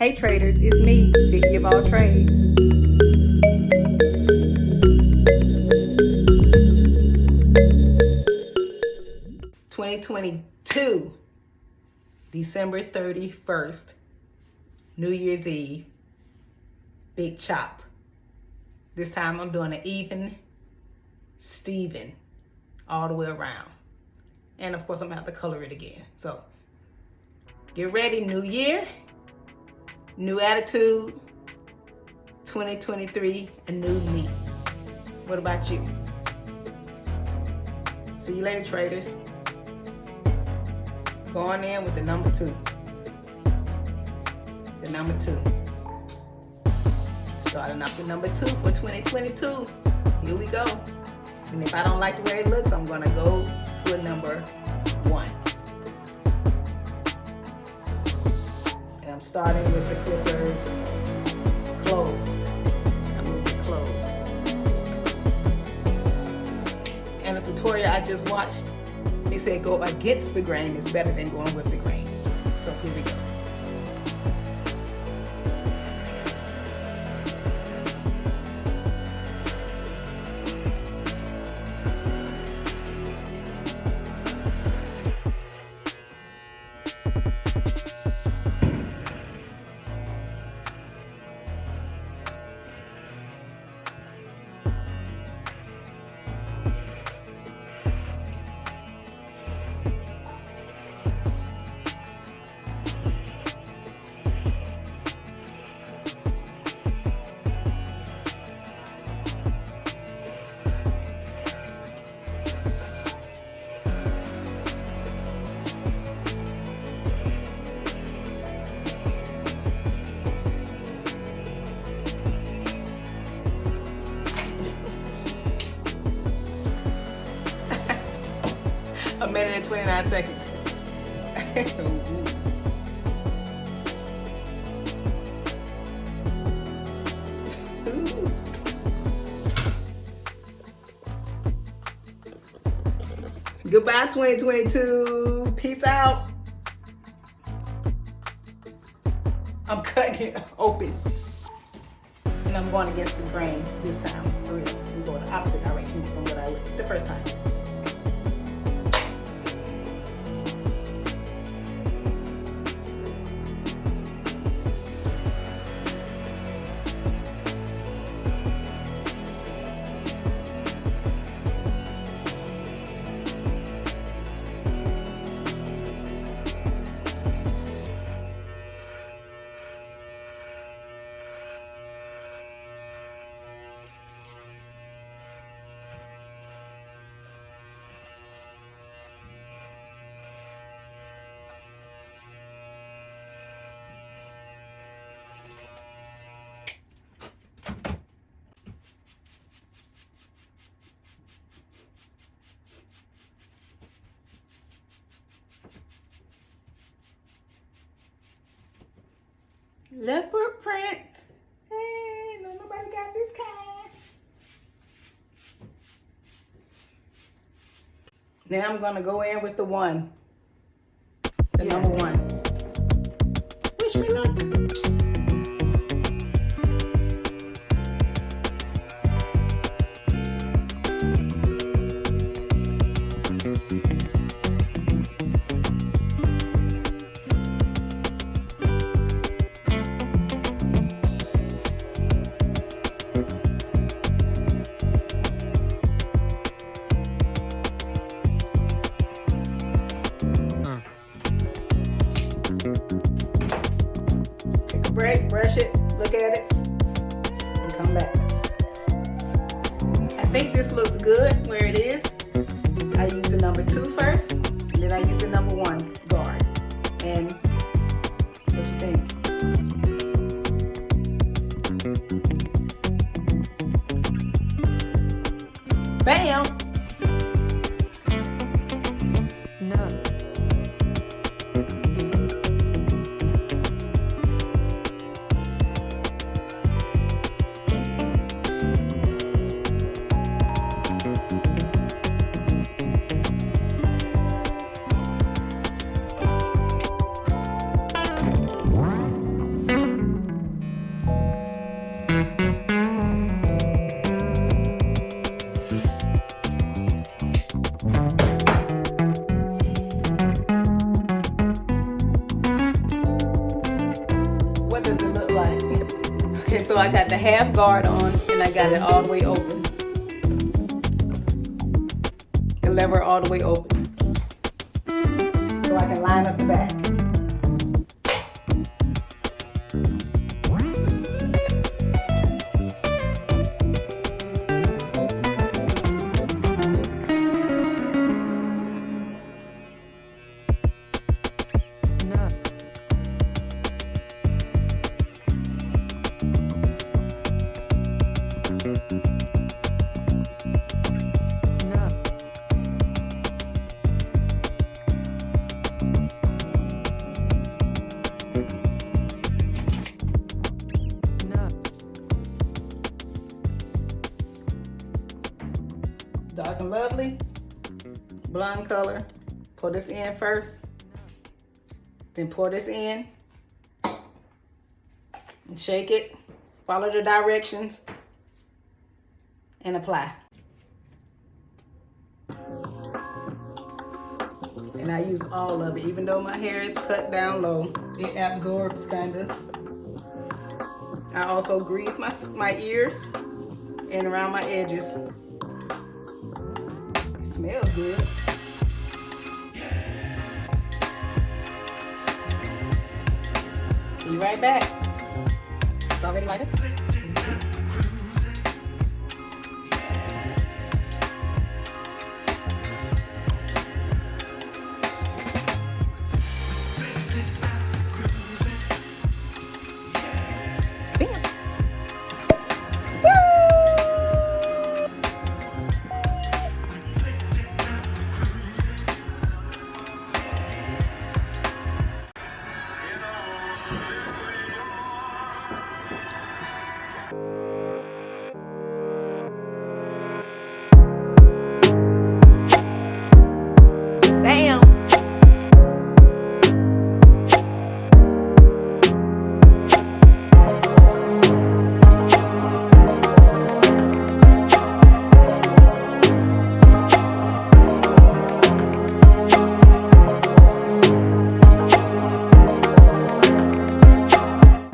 Hey traders, it's me, Vicky of all trades. (2022) December 31st, New Year's Eve, BigChop. This time I'm doing an even Steven all the way around. And of course I'm gonna have to color it again. So get ready, new year, new attitude, 2023, a new me. What about you? See you later, traders. Going in with the number 2. The number 2. Starting off with number 2 for 2022. Here we go. And if I don't like the way it looks, I'm gonna go to a number 1. And I'm starting with the clippers closed. I'm moving closed. And the tutorial I just watched, they said go against the grain is better than going with the grain. So here we go. A minute and 29 seconds. Goodbye 2022. Peace out. I'm cutting it open. And I'm going against the grain this time. For real. I'm going the opposite direction from what I went the first time. Leopard print. Hey, no, nobody got this kind. Now I'm gonna go in with the 1. The number 1. Wish me luck. Take a break, brush it, look at it, and come back. I think this looks good where it is. I use the number 2 first, and then I use the number 1 guard. And what you think? Bam! None. What does it look like? Okay, so I got the half guard on and I got it all the way open. The lever all the way open. So I can line up the back. No. No. No. Dark and Lovely, blonde color. Pour this in first, then pour this in and shake it. Follow the directions and apply. And I use all of it, even though my hair is cut down low. It absorbs kind of. I also grease my ears and around my edges. It smells good. Be right back. It's already lighted.